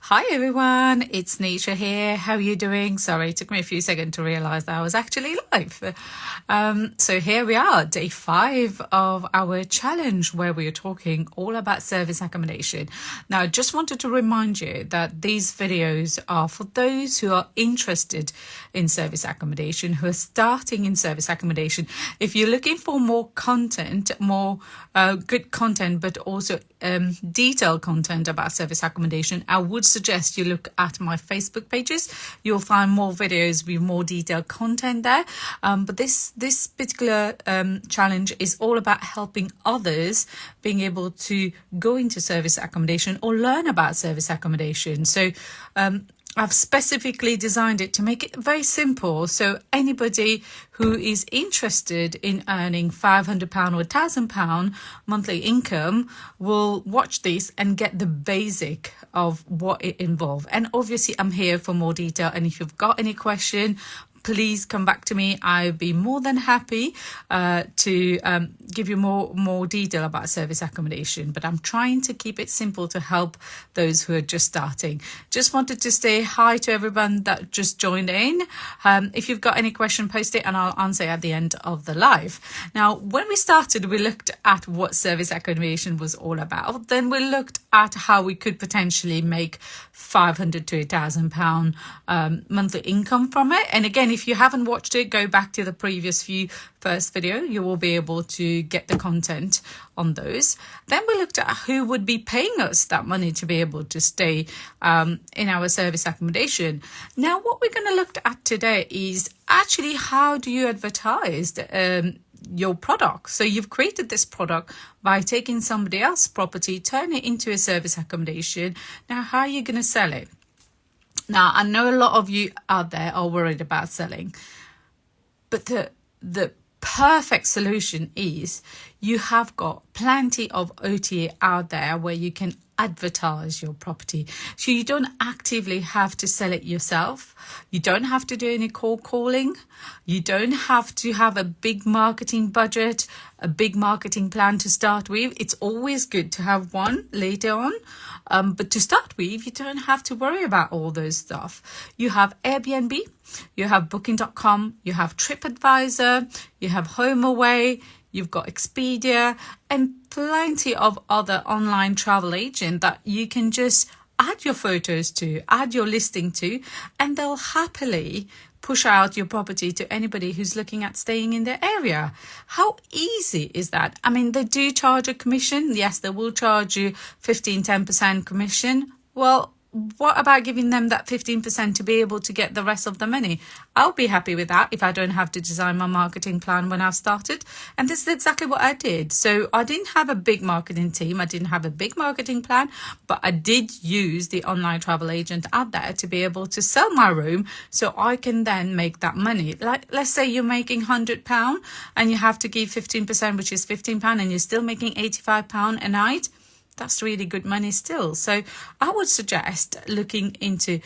Hi everyone, it's Nisha here. How are you doing? Sorry, it took me a few seconds to realize that I was actually live. So here we are, day 5 of our challenge where we are talking all about service accommodation. Now, I just wanted to remind you that these videos are for those who are interested in service accommodation, who are starting in service accommodation. If you're looking for more content, more good content, but also detailed content about service accommodation, I would suggest you look at my Facebook pages. You'll find more videos with more detailed content there. But this particular challenge is all about helping others being able to go into service accommodation or learn about service accommodation. So I've specifically designed it to make it very simple. So anybody who is interested in earning £500 or £1,000 monthly income will watch this and get the basic of what it involves. And obviously I'm here for more detail. And if you've got any question, please come back to me. I'll be more than happy to give you more detail about service accommodation. But I'm trying to keep it simple to help those who are just starting. Just wanted to say hi to everyone that just joined in. If you've got any question, post it and I'll answer at the end of the live. Now, when we started, we looked at what service accommodation was all about. Then we looked at how we could potentially make £500 to £1,000 monthly income from it. And again, if you haven't watched it, go back to the previous first video. You will be able to get the content on those. Then we looked at who would be paying us that money to be able to stay in our service accommodation. Now, what we're going to look at today is actually how do you advertise your product. So you've created this product by taking somebody else's property, turn it into a service accommodation. Now, how are you going to sell it? Now, I know a lot of you out there are worried about selling, but the perfect solution is you have got plenty of OTA out there where you can advertise your property. So you don't actively have to sell it yourself. You don't have to do any cold calling. You don't have to have a big marketing budget, a big marketing plan to start with. It's always good to have one later on. But to start with, you don't have to worry about all those stuff. You have Airbnb, you have Booking.com, you have TripAdvisor, you have HomeAway, you've got Expedia, and plenty of other online travel agents that you can just add your photos to, add your listing to, and they'll happily push out your property to anybody who's looking at staying in their area. How easy is that? I mean, they do charge a commission. Yes, they will charge you 10% commission. Well, what about giving them that 15% to be able to get the rest of the money? I'll be happy with that if I don't have to design my marketing plan when I started. And this is exactly what I did. So I didn't have a big marketing team. I didn't have a big marketing plan, but I did use the online travel agent out there to be able to sell my room so I can then make that money. Like, let's say you're making £100 and you have to give 15%, which is £15, and you're still making £85 a night. That's really good money still. So I would suggest looking into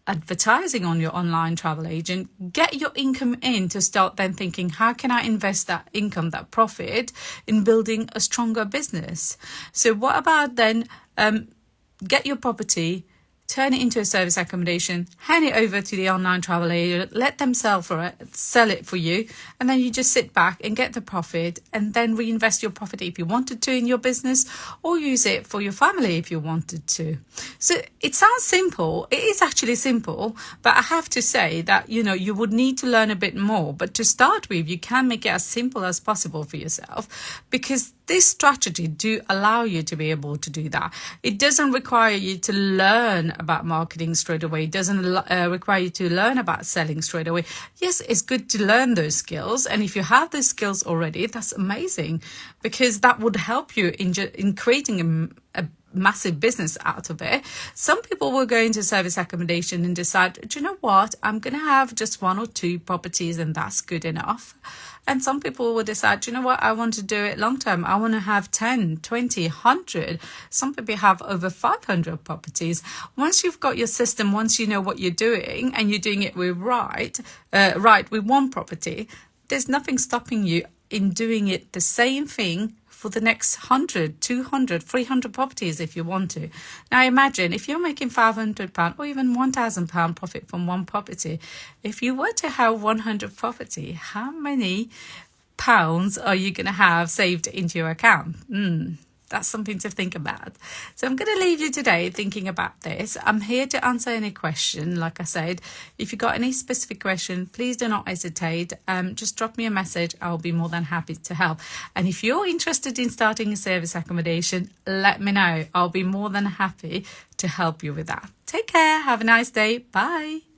advertising on your online travel agent. Get your income in to start then thinking, how can I invest that income, that profit, in building a stronger business? So what about then get your property, turn it into a service accommodation, hand it over to the online travel agent, let them sell it for you, and then you just sit back and get the profit and then reinvest your profit if you wanted to in your business, or use it for your family if you wanted to. So it sounds simple. It is actually simple, but I have to say that, you would need to learn a bit more. But to start with, you can make it as simple as possible for yourself, because this strategy do allow you to be able to do that. It doesn't require you to learn about marketing straight away. It doesn't require you to learn about selling straight away. Yes, it's good to learn those skills. And if you have those skills already, that's amazing, because that would help you in creating a massive business out of it. Some people will go into service accommodation and decide, do you know what? I'm going to have just 1 or 2 properties and that's good enough. And some people will decide, do you know what? I want to do it long term. I want to have 10, 20, 100. Some people have over 500 properties. Once you've got your system, once you know what you're doing and you're doing it with right with one property, there's nothing stopping you in doing it the same thing for the next 100, 200, 300 properties if you want to. Now imagine if you're making £500 or even £1,000 profit from one property, if you were to have 100 property, how many pounds are you going to have saved into your account? That's something to think about. So I'm going to leave you today thinking about this. I'm here to answer any question. Like I said, if you got any specific question, please do not hesitate. Just drop me a message. I'll be more than happy to help. And if you're interested in starting a service accommodation, let me know. I'll be more than happy to help you with that. Take care. Have a nice day. Bye.